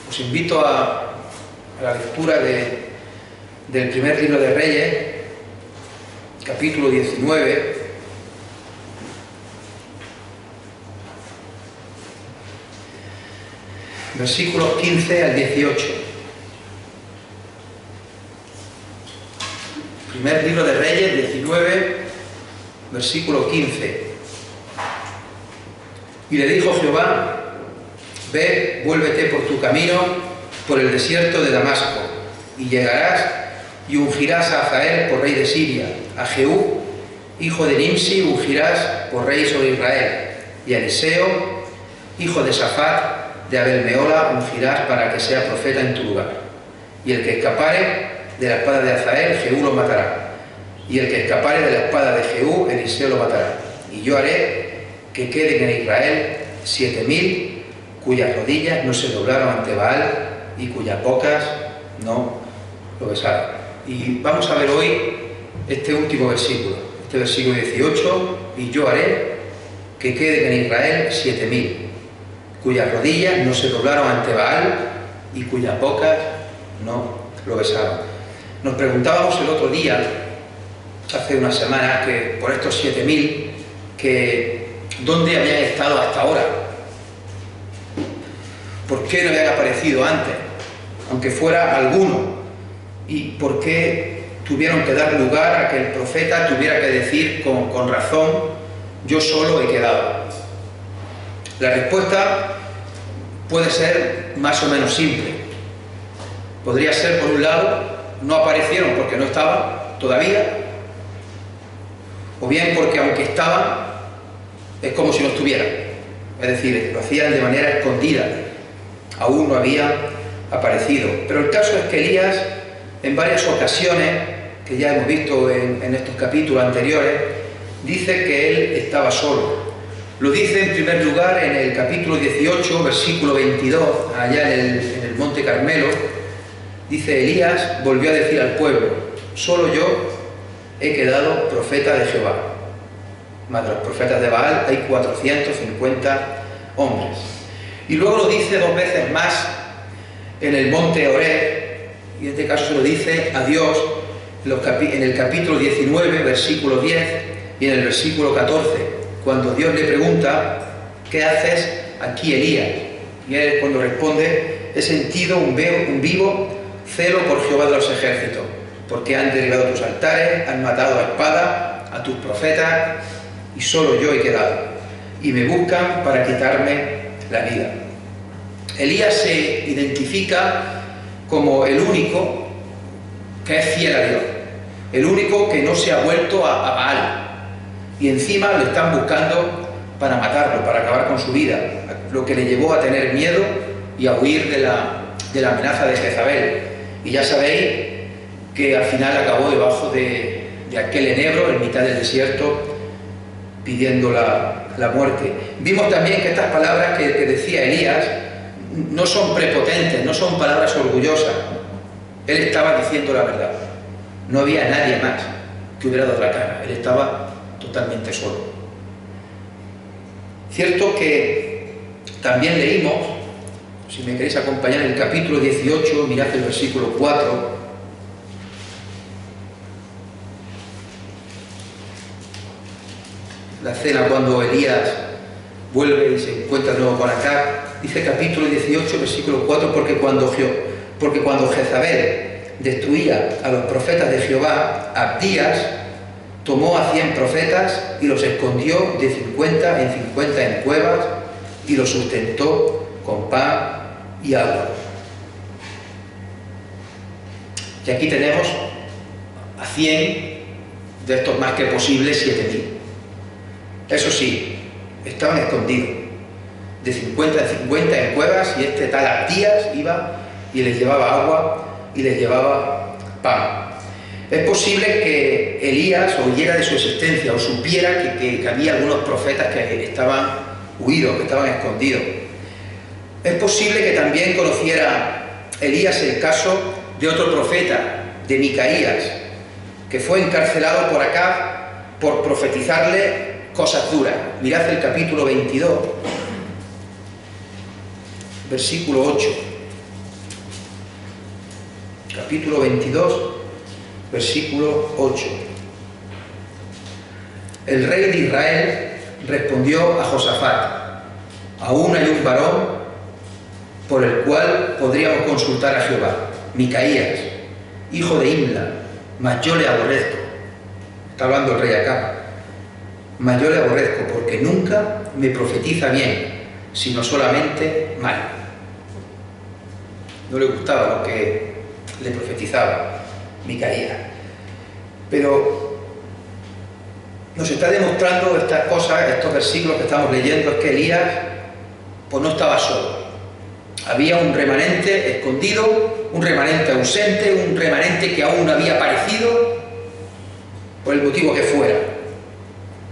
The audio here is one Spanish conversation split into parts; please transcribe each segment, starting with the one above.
Os invito a la lectura del primer libro de Reyes, capítulo 19, versículos 15 al 18. Primer libro de Reyes, 19, versículo 15. Y le dijo Jehová: ve, vuélvete por tu camino, por el desierto de Damasco, y llegarás y ungirás a Hazael por rey de Siria, a Jehú, hijo de Nimsi, ungirás por rey sobre Israel, y a Eliseo, hijo de Safat, de Abel-Mehola, ungirás para que sea profeta en tu lugar. Y el que escapare de la espada de Hazael, Jehú lo matará. Y el que escapare de la espada de Jehú, Eliseo lo matará. Y yo haré que queden en Israel 7000 cuyas rodillas no se doblaron ante Baal y cuyas bocas no lo besaron. Y vamos a ver hoy este último versículo, este versículo 18, y yo haré que queden en Israel 7000 cuyas rodillas no se doblaron ante Baal y cuyas bocas no lo besaron. Nos preguntábamos el otro día, hace unas semanas, que por estos 7000, que ¿dónde habían estado hasta ahora? ¿Por qué no habían aparecido antes? Aunque fuera alguno. ¿Y por qué tuvieron que dar lugar a que el profeta tuviera que decir con razón: yo solo he quedado? La respuesta puede ser más o menos simple. Podría ser, por un lado, no aparecieron porque no estaban todavía, o bien porque aunque estaban, es como si no estuvieran. Es decir, lo hacían de manera escondida, aún no había aparecido. Pero el caso es que Elías, en varias ocasiones, que ya hemos visto en estos capítulos anteriores, dice que él estaba solo. Lo dice en primer lugar en el capítulo 18, versículo 22, allá en el Monte Carmelo. Dice: Elías volvió a decir al pueblo: solo yo he quedado profeta de Jehová. Más de los profetas de Baal hay 450 hombres. Y luego lo dice dos veces más en el monte Horeb, y en este caso se lo dice a Dios en el capítulo 19, versículo 10, y en el versículo 14, cuando Dios le pregunta: ¿qué haces aquí, Elías? Y él, cuando responde: he sentido un vivo celo por Jehová de los ejércitos, porque han derribado tus altares, han matado a espada a tus profetas, y solo yo he quedado, y me buscan para quitarme la vida. Elías se identifica como el único que es fiel a Dios, el único que no se ha vuelto a Baal, y encima lo están buscando para matarlo, para acabar con su vida, lo que le llevó a tener miedo y a huir de la amenaza de Jezabel. Y ya sabéis que al final acabó debajo de aquel enebro en mitad del desierto pidiendo la muerte. Vimos también que estas palabras que decía Elías no son prepotentes, no son palabras orgullosas. Él estaba diciendo la verdad. No había nadie más que hubiera dado la cara. Él estaba totalmente solo. Cierto que también leímos, si me queréis acompañar, en el capítulo 18, mirad el versículo 4. La escena cuando Elías vuelve y se encuentra de nuevo con Acab. Dice capítulo 18, versículo 4: porque cuando Jezabel destruía a los profetas de Jehová, Abdías tomó a 100 profetas y los escondió de 50 en 50 en cuevas, y los sustentó con pan y agua. Y aquí tenemos a 100 de estos más que posibles 7000. Eso sí, estaban escondidos, de 50 en 50 en cuevas, y este tal Abdías iba y les llevaba agua y les llevaba pan. Es posible que Elías oyera de su existencia o supiera que había algunos profetas que estaban huidos, que estaban escondidos. Es posible que también conociera Elías el caso de otro profeta, de Micaías, que fue encarcelado por Acab por profetizarle cosas duras. Mirad el capítulo 22, versículo 8. capítulo 22, versículo 8. El rey de Israel respondió a Josafat: aún hay un varón por el cual podríamos consultar a Jehová, Micaías, hijo de Imla, mas yo le aborrezco. Está hablando el rey acá. Mas yo le aborrezco porque nunca me profetiza bien, sino solamente mal. No le gustaba lo que le profetizaba Micaías. Pero nos está demostrando estas cosas, estos versículos que estamos leyendo, es que Elías pues no estaba solo. Había un remanente escondido, un remanente ausente, un remanente que aún no había aparecido, por el motivo que fuera.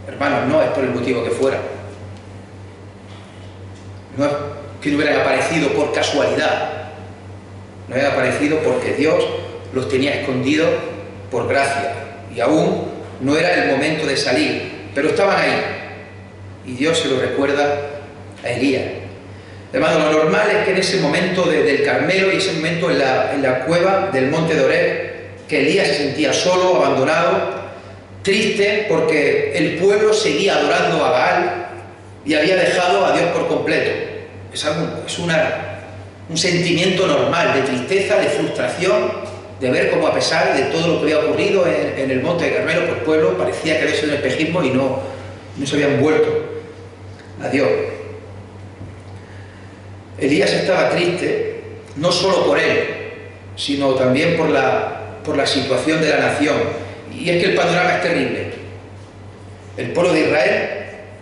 Hermanos, no es por el motivo que fuera. No es que no hubieran aparecido por casualidad. No hubieran aparecido porque Dios los tenía escondidos por gracia. Y aún no era el momento de salir, pero estaban ahí. Y Dios se lo recuerda a Elías. Hermano, lo normal es que en ese momento del Carmelo y ese momento en la cueva del monte de Oreb, que Elías se sentía solo, abandonado, triste, porque el pueblo seguía adorando a Baal y había dejado a Dios por completo. Es un sentimiento normal de tristeza, de frustración, de ver cómo a pesar de todo lo que había ocurrido en el monte de Carmelo, pues el pueblo parecía que había sido un espejismo y no se habían vuelto a Dios. Elías estaba triste, no solo por él, sino también por la situación de la nación. Y es que el panorama es terrible. El pueblo de Israel,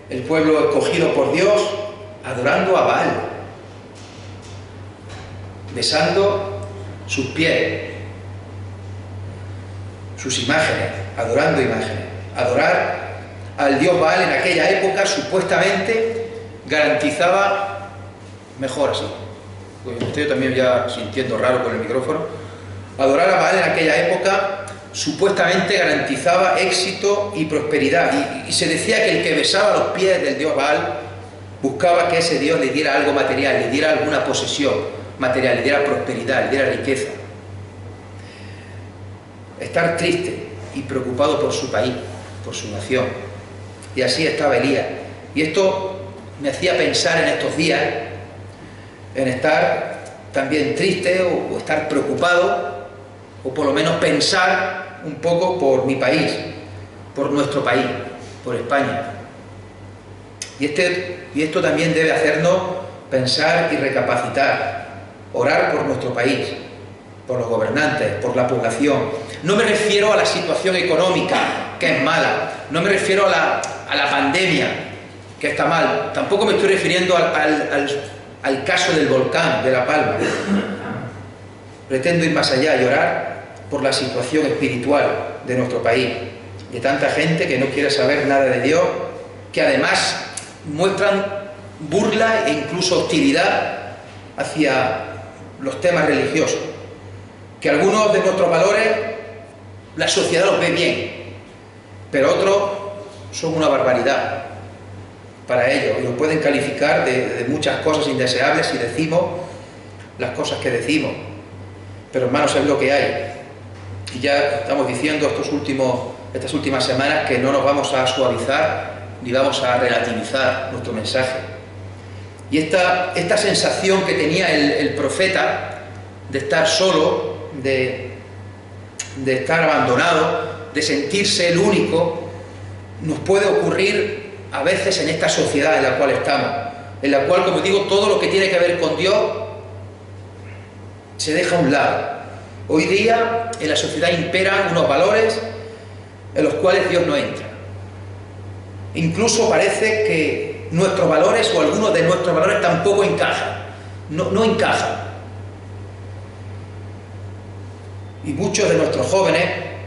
el pueblo escogido por Dios, adorando a Baal, besando sus pies, sus imágenes, adorando imágenes. Adorar al dios Baal en aquella época supuestamente garantizaba, mejor así, pues me estoy también ya sintiendo raro con el micrófono, adorar a Baal en aquella época supuestamente garantizaba éxito y prosperidad, y se decía que el que besaba los pies del dios Baal buscaba que ese dios le diera algo material, le diera alguna posesión material, le diera prosperidad, le diera riqueza. Estar triste y preocupado por su país, por su nación. Y así estaba Elías. Y esto me hacía pensar en estos días en estar también triste o estar preocupado, o por lo menos pensar un poco por mi país, por nuestro país, por España. Y esto también debe hacernos pensar y recapacitar, orar por nuestro país, por los gobernantes, por la población. No me refiero a la situación económica, que es mala, no me refiero a la pandemia, que está mal, tampoco me estoy refiriendo al caso del volcán de La Palma. Pretendo ir más allá y orar por la situación espiritual de nuestro país, de tanta gente que no quiere saber nada de Dios, que además muestran burla e incluso hostilidad hacia los temas religiosos, que algunos de nuestros valores la sociedad los ve bien, pero otros son una barbaridad para ellos, y los pueden calificar de muchas cosas indeseables si decimos las cosas que decimos. Pero hermanos, es lo que hay. Y ya estamos diciendo estas últimas semanas que no nos vamos a suavizar ni vamos a relativizar nuestro mensaje. Y esta sensación que tenía el profeta de estar solo, de estar abandonado, de sentirse el único, nos puede ocurrir a veces en esta sociedad en la cual estamos, en la cual, como digo, todo lo que tiene que ver con Dios se deja a un lado. Hoy día en la sociedad imperan unos valores en los cuales Dios no entra. Incluso parece que nuestros valores o algunos de nuestros valores tampoco encajan, no encajan. Y muchos de nuestros jóvenes,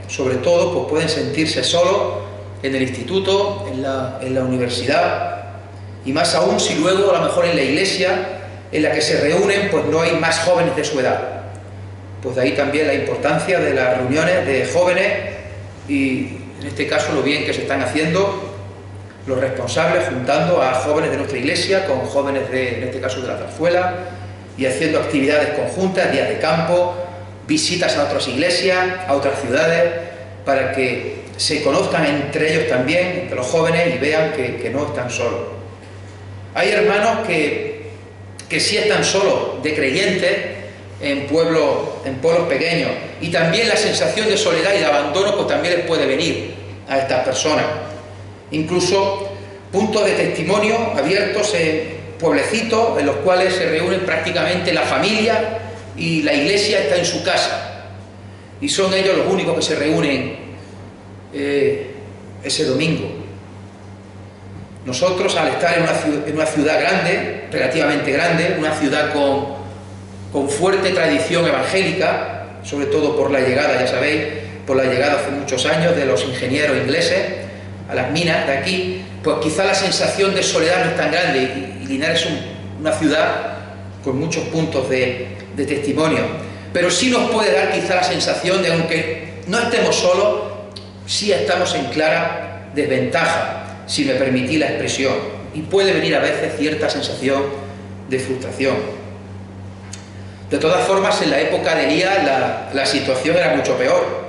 sobre todo, pues pueden sentirse solos en el instituto, en la universidad, y más aún si luego a lo mejor en la iglesia en la que se reúnen pues no hay más jóvenes de su edad. Pues de ahí también la importancia de las reuniones de jóvenes y en este caso lo bien que se están haciendo los responsables juntando a jóvenes de nuestra iglesia con jóvenes en este caso de la Zarzuela, y haciendo actividades conjuntas, días de campo, visitas a otras iglesias, a otras ciudades, para que se conozcan entre ellos también, entre los jóvenes, y vean que no están solos. Hay hermanos que sí están solos, de creyentes, en pueblos pequeños, y también la sensación de soledad y de abandono pues también les puede venir a estas personas. Incluso puntos de testimonio abiertos en pueblecitos en los cuales se reúnen prácticamente la familia y la iglesia está en su casa y son ellos los únicos que se reúnen ese domingo. Nosotros, al estar en una ciudad grande, relativamente grande, una ciudad con fuerte tradición evangélica, sobre todo por la llegada, ya sabéis, por la llegada hace muchos años de los ingenieros ingleses a las minas de aquí, pues quizá la sensación de soledad no es tan grande, y Linares es una ciudad con muchos puntos de testimonio, pero sí nos puede dar quizá la sensación de, aunque no estemos solos, sí estamos en clara desventaja, si me permitís la expresión, y puede venir a veces cierta sensación de frustración. De todas formas, en la época de Elías la situación era mucho peor.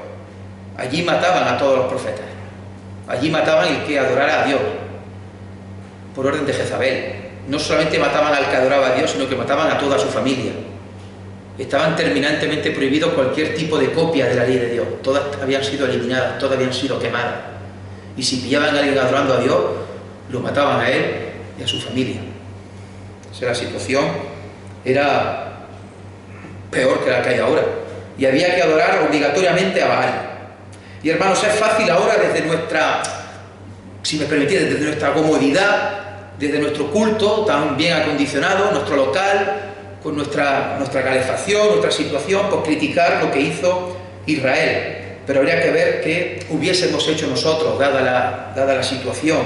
Allí mataban a todos los profetas, allí mataban el que adorara a Dios, por orden de Jezabel. No solamente mataban al que adoraba a Dios, sino que mataban a toda su familia. Estaban terminantemente prohibidos cualquier tipo de copia de la ley de Dios. Todas habían sido eliminadas, todas habían sido quemadas. Y si pillaban a alguien adorando a Dios, lo mataban a él y a su familia. O sea, la situación era peor que la que hay ahora. Y había que adorar obligatoriamente a Baal. Y hermanos, es fácil ahora desde nuestra, si me permitís, desde nuestra comodidad, desde nuestro culto tan bien acondicionado, nuestro local, con nuestra calefacción, nuestra situación, por criticar lo que hizo Israel. Pero habría que ver qué hubiésemos hecho nosotros, dada la situación,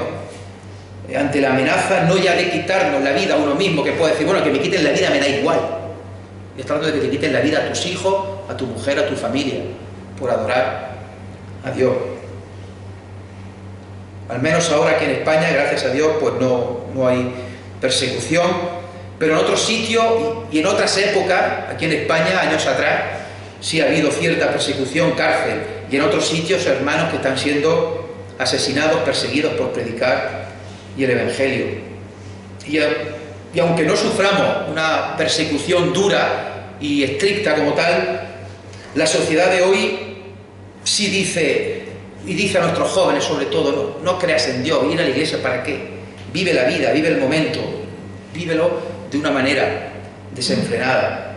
ante la amenaza no ya de quitarnos la vida a uno mismo, que puede decir, bueno, que me quiten la vida me da igual. Está hablando de que te quiten la vida a tus hijos, a tu mujer, a tu familia, por adorar a Dios. Al menos ahora aquí en España, gracias a Dios, pues no hay persecución, pero en otros sitios y en otras épocas, aquí en España, años atrás, sí ha habido cierta persecución, cárcel, y en otros sitios hermanos que están siendo asesinados, perseguidos por predicar y el Evangelio. Y aunque no suframos una persecución dura y estricta como tal, la sociedad de hoy sí dice, y dice a nuestros jóvenes sobre todo, no creas en Dios, ir a la iglesia ¿para qué? Vive la vida, vive el momento, vívelo de una manera desenfrenada.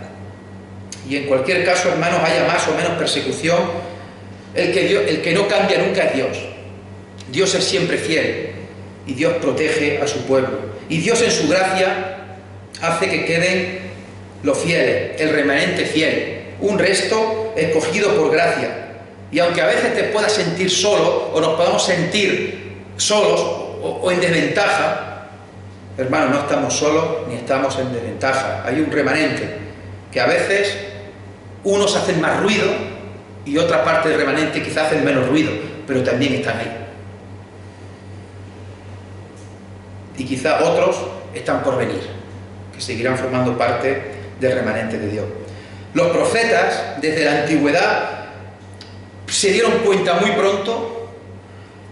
Y en cualquier caso, hermanos, haya más o menos persecución, el que no cambia nunca es Dios. Dios es siempre fiel y Dios protege a su pueblo. Y Dios en su gracia hace que queden los fieles, el remanente fiel, un resto escogido por gracia. Y aunque a veces te puedas sentir solo o nos podamos sentir solos o en desventaja, hermanos, no estamos solos ni estamos en desventaja. Hay un remanente que a veces unos hacen más ruido y otra parte del remanente quizás hacen menos ruido, pero también están ahí. Y quizá otros están por venir, que seguirán formando parte del remanente de Dios. Los profetas, desde la antigüedad, se dieron cuenta muy pronto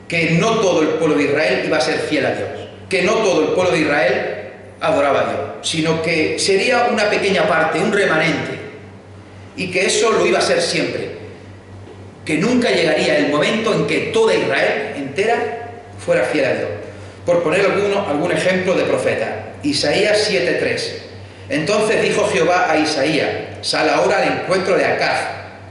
que no todo el pueblo de Israel iba a ser fiel a Dios, que no todo el pueblo de Israel adoraba a Dios, sino que sería una pequeña parte, un remanente, y que eso lo iba a ser siempre, que nunca llegaría el momento en que toda Israel entera fuera fiel a Dios. Por poner algún ejemplo de profeta, Isaías 7:3. Entonces dijo Jehová a Isaías: sal ahora al encuentro de Acaz,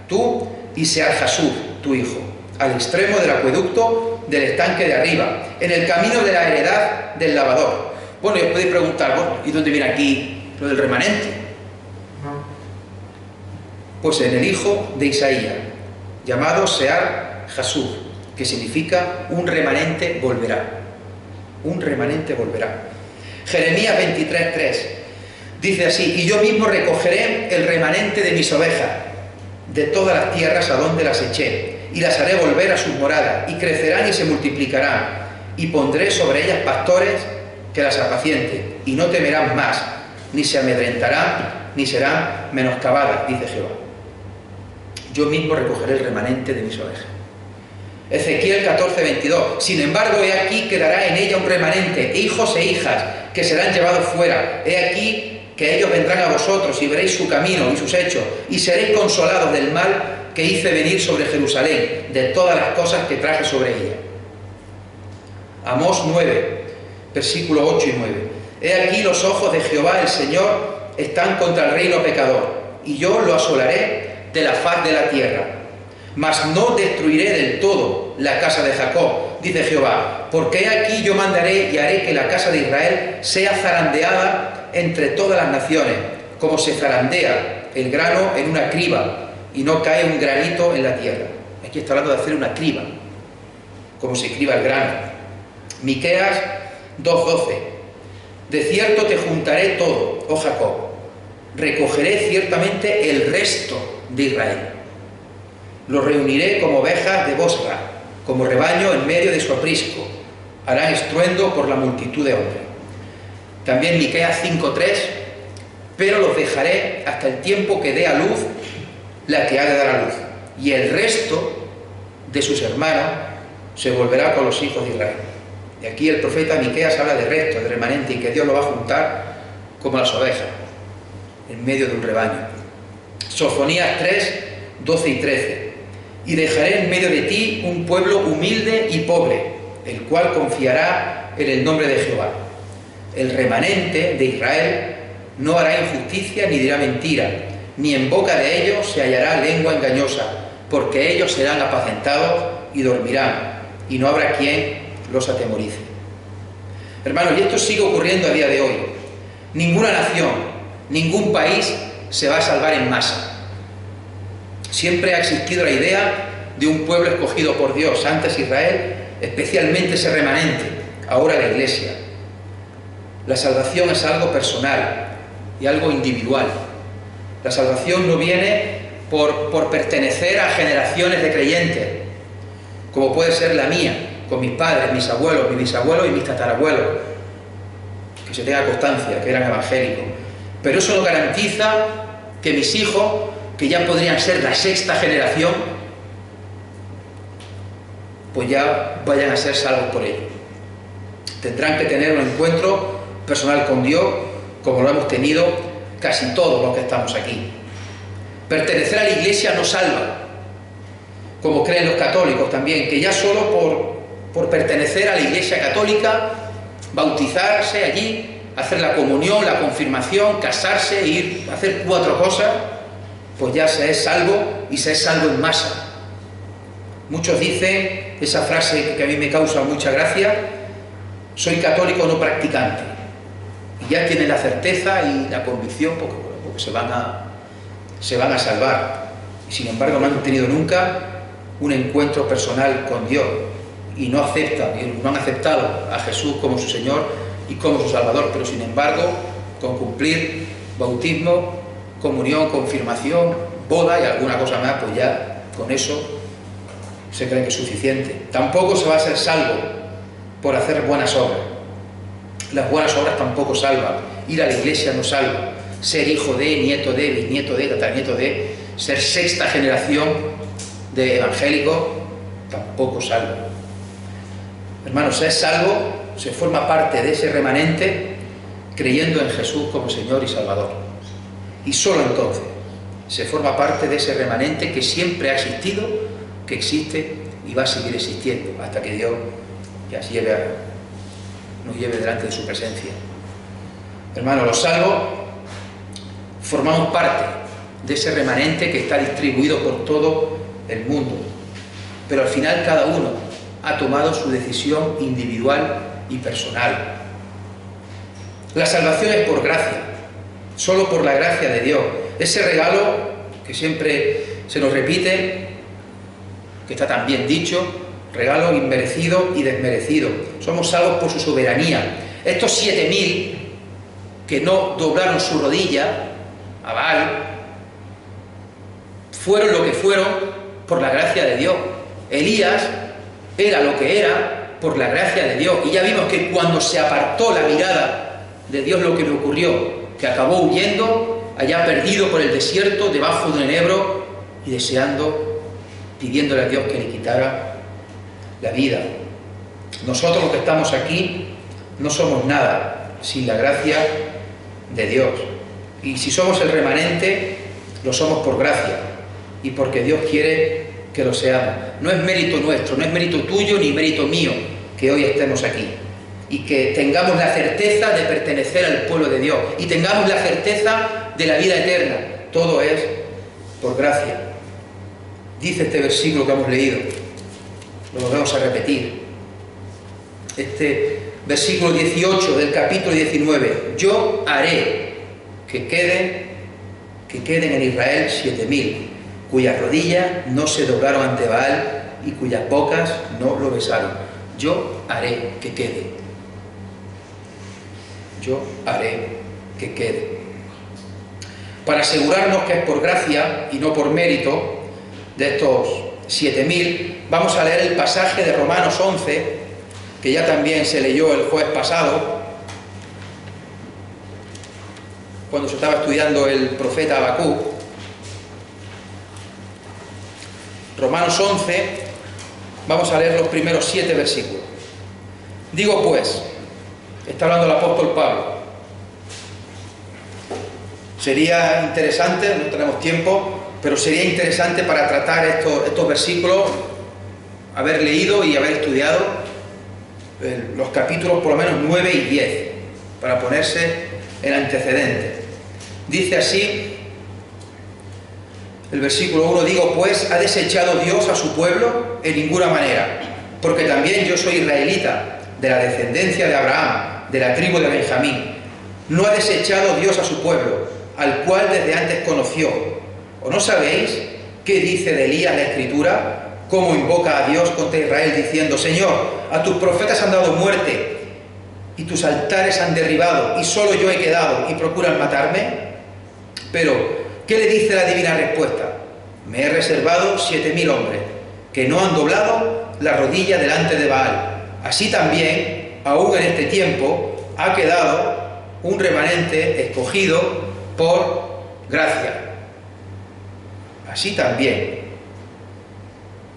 tú y Sear-Jasub, tu hijo, al extremo del acueducto del estanque de arriba, en el camino de la heredad del lavador. Bueno, y os podéis preguntar, bueno, ¿y dónde viene aquí lo del remanente? Pues en el hijo de Isaías, llamado Sear-Jasub, que significa un remanente volverá. Un remanente volverá. Jeremías 23:3 dice así: y yo mismo recogeré el remanente de mis ovejas de todas las tierras a donde las eché, y las haré volver a sus moradas, y crecerán y se multiplicarán, y pondré sobre ellas pastores que las apacienten, y no temerán más, ni se amedrentarán, ni serán menoscabadas, dice Jehová. yo mismo recogeré el remanente de mis ovejas. Ezequiel 14:22. Sin embargo, he aquí quedará en ella un remanente, hijos e hijas, que serán llevados fuera. He aquí que ellos vendrán a vosotros y veréis su camino y sus hechos, y seréis consolados del mal que hice venir sobre Jerusalén, de todas las cosas que traje sobre ella. Amós 9, versículos 8 y 9. He aquí los ojos de Jehová el Señor están contra el reino pecador, y yo lo asolaré de la faz de la tierra. Mas no destruiré del todo la casa de Jacob, dice Jehová, porque he aquí yo mandaré y haré que la casa de Israel sea zarandeada entre todas las naciones, como se zarandea el grano en una criba, y no cae un granito en la tierra. Aquí está hablando de hacer una criba, como se criba el grano. Miqueas 2:12. De cierto te juntaré todo, oh Jacob, recogeré ciertamente el resto de Israel. Los reuniré como ovejas de Bosra, como rebaño en medio de su aprisco. Harán estruendo por la multitud de hombres. También Miqueas 5:3. Pero los dejaré hasta el tiempo que dé a luz la que ha de dar a luz, y el resto de sus hermanos se volverá con los hijos de Israel. Y aquí el profeta Miqueas habla de resto, de remanente, y que Dios lo va a juntar como las ovejas, en medio de un rebaño. Sofonías 3:12 y 13. Y dejaré en medio de ti un pueblo humilde y pobre, el cual confiará en el nombre de Jehová. El remanente de Israel no hará injusticia ni dirá mentira, ni en boca de ellos se hallará lengua engañosa, porque ellos serán apacentados y dormirán, y no habrá quien los atemorice. Hermanos, y esto sigue ocurriendo a día de hoy. Ninguna nación, ningún país se va a salvar en masa. Siempre ha existido la idea de un pueblo escogido por Dios, antes Israel, especialmente ese remanente, ahora la Iglesia. La salvación es algo personal y algo individual. La salvación no viene por pertenecer a generaciones de creyentes, como puede ser la mía, con mis padres, mis abuelos, mis bisabuelos y mis tatarabuelos, que se tenga constancia que eran evangélicos. Pero eso no garantiza que mis hijos, que ya podrían ser la sexta generación, pues ya vayan a ser salvos por ello. Tendrán que tener un encuentro personal con Dios, como lo hemos tenido casi todos los que estamos aquí. Pertenecer a la Iglesia no salva, como creen los católicos también, que ya solo por pertenecer a la Iglesia católica, bautizarse allí, hacer la comunión, la confirmación, casarse, ir a hacer 4 cosas, pues ya se es salvo, y se es salvo en masa. Muchos dicen esa frase que a mí me causa mucha gracia: soy católico no practicante. Y ya tienen la certeza y la convicción porque se van a salvar. Y sin embargo no han tenido nunca un encuentro personal con Dios, y no han aceptado a Jesús como su Señor y como su Salvador. Pero sin embargo, con cumplir bautismo, comunión, confirmación, boda y alguna cosa más, pues ya con eso se cree que es suficiente. Tampoco se va a ser salvo por hacer buenas obras. Las buenas obras tampoco salvan. Ir a la iglesia no salva. Ser hijo de, nieto de, bisnieto de, tataranieto de, ser sexta generación de evangélicos tampoco salva. Hermanos, ser salvo se forma parte de ese remanente creyendo en Jesús como Señor y Salvador. Y solo entonces se forma parte de ese remanente que siempre ha existido, que existe y va a seguir existiendo hasta que Dios nos lleve delante de su presencia. Hermanos, los salvos formamos parte de ese remanente que está distribuido por todo el mundo, pero al final cada uno ha tomado su decisión individual y personal. La salvación es por gracia, solo por la gracia de Dios. Ese regalo que siempre se nos repite, que está tan bien dicho, regalo inmerecido y desmerecido. Somos salvos por su soberanía. Estos 7000 que no doblaron su rodilla a Baal fueron lo que fueron por la gracia de Dios. Elías era lo que era por la gracia de Dios. Y ya vimos que cuando se apartó la mirada de Dios, lo que le ocurrió, que acabó huyendo, allá perdido por el desierto, debajo de un enebro, y deseando, pidiéndole a Dios que le quitara la vida. Nosotros los que estamos aquí no somos nada sin la gracia de Dios. Y si somos el remanente, lo somos por gracia y porque Dios quiere que lo seamos. No es mérito nuestro, no es mérito tuyo ni mérito mío que hoy estemos aquí y que tengamos la certeza de pertenecer al pueblo de Dios y tengamos la certeza de la vida eterna. Todo es por gracia. Dice este versículo que hemos leído, lo volvemos a repetir. Este versículo 18 del capítulo 19: yo haré que queden en Israel 7000, cuyas rodillas no se doblaron ante Baal y cuyas bocas no lo besaron. Yo haré que quede. Yo haré que quede. Para asegurarnos que es por gracia y no por mérito de estos 7000, vamos a leer el pasaje de Romanos 11, que ya también se leyó el jueves pasado, cuando se estaba estudiando el profeta Habacuc. Romanos 11, vamos a leer los primeros 7 versículos. Digo pues, está hablando el apóstol Pablo, sería interesante, no tenemos tiempo, pero sería interesante para tratar estos versículos, haber leído y haber estudiado los capítulos por lo menos 9 y 10, para ponerse en antecedente. Dice así el versículo 1: digo pues, ¿ha desechado Dios a su pueblo? En ninguna manera, porque también yo soy israelita, de la descendencia de Abraham, de la tribu de Benjamín. ¿No ha desechado Dios a su pueblo, al cual desde antes conoció? ¿O no sabéis qué dice de Elías la Escritura? Cómo invoca a Dios contra Israel diciendo: Señor, a tus profetas han dado muerte y tus altares han derribado y solo yo he quedado y procuran matarme. Pero, ¿qué le dice la divina respuesta? Me he reservado 7000 hombres que no han doblado la rodilla delante de Baal. Así también, aún en este tiempo, ha quedado un remanente escogido por gracia. Así también.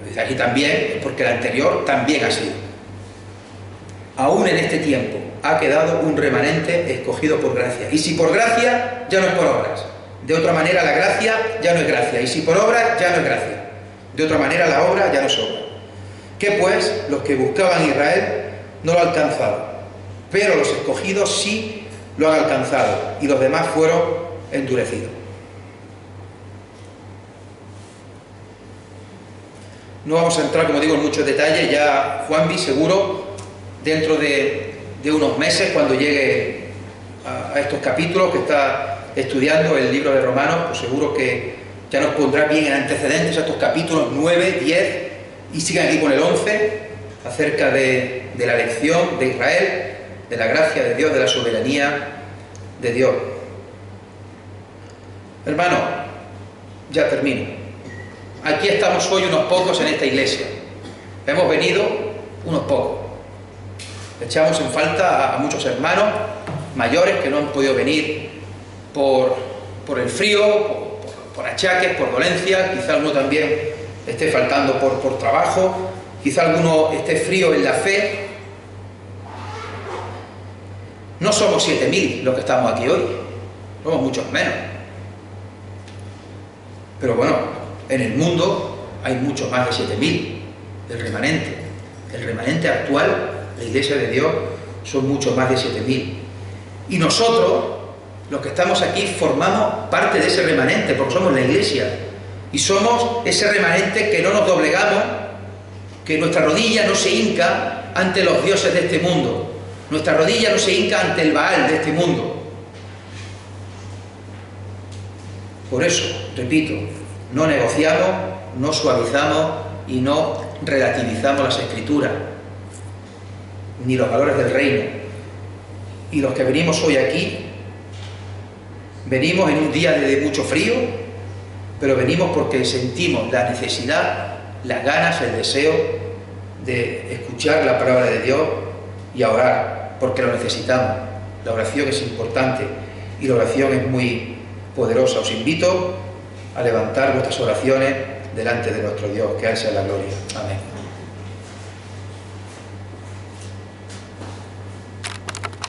Dice aquí también, porque el anterior también ha sido. Aún en este tiempo ha quedado un remanente escogido por gracia. Y si por gracia, ya no es por obras. De otra manera, la gracia ya no es gracia. Y si por obras, ya no es gracia. De otra manera, la obra ya no es obra. ¿Qué pues? Los que buscaban Israel no lo alcanzaron, pero los escogidos sí lo han alcanzado, y los demás fueron endurecidos. No vamos a entrar, como digo, en muchos detalles. Ya Juanvi, seguro, dentro de unos meses, cuando llegue a estos capítulos que está estudiando el libro de Romanos, pues seguro que ya nos pondrá bien en antecedentes a estos capítulos 9, 10, y sigan aquí con el 11, acerca de la elección de Israel, de la gracia de Dios, de la soberanía de Dios. Hermano, ya termino. Aquí estamos hoy unos pocos en esta iglesia. Hemos venido unos pocos. Echamos en falta a muchos hermanos mayores que no han podido venir por el frío, por achaques, por dolencias. Quizá alguno también esté faltando por trabajo. Quizá alguno esté frío en la fe. No somos 7000 los que estamos aquí hoy. Somos muchos menos. Pero bueno, en el mundo hay mucho más de 7000, el remanente. El remanente actual, la Iglesia de Dios, son mucho más de 7000. Y nosotros, los que estamos aquí, formamos parte de ese remanente, porque somos la Iglesia. Y somos ese remanente que no nos doblegamos, que nuestra rodilla no se hinca ante los dioses de este mundo. Nuestra rodilla no se hinca ante el Baal de este mundo. Por eso, repito, no negociamos, no suavizamos y no relativizamos las Escrituras, ni los valores del reino. Y los que venimos hoy aquí, venimos en un día de mucho frío, pero venimos porque sentimos la necesidad, las ganas, el deseo de escuchar la palabra de Dios y a orar, porque lo necesitamos. La oración es importante y la oración es muy poderosa. Os invito a levantar vuestras oraciones delante de nuestro Dios, que a Él sea la gloria. Amén.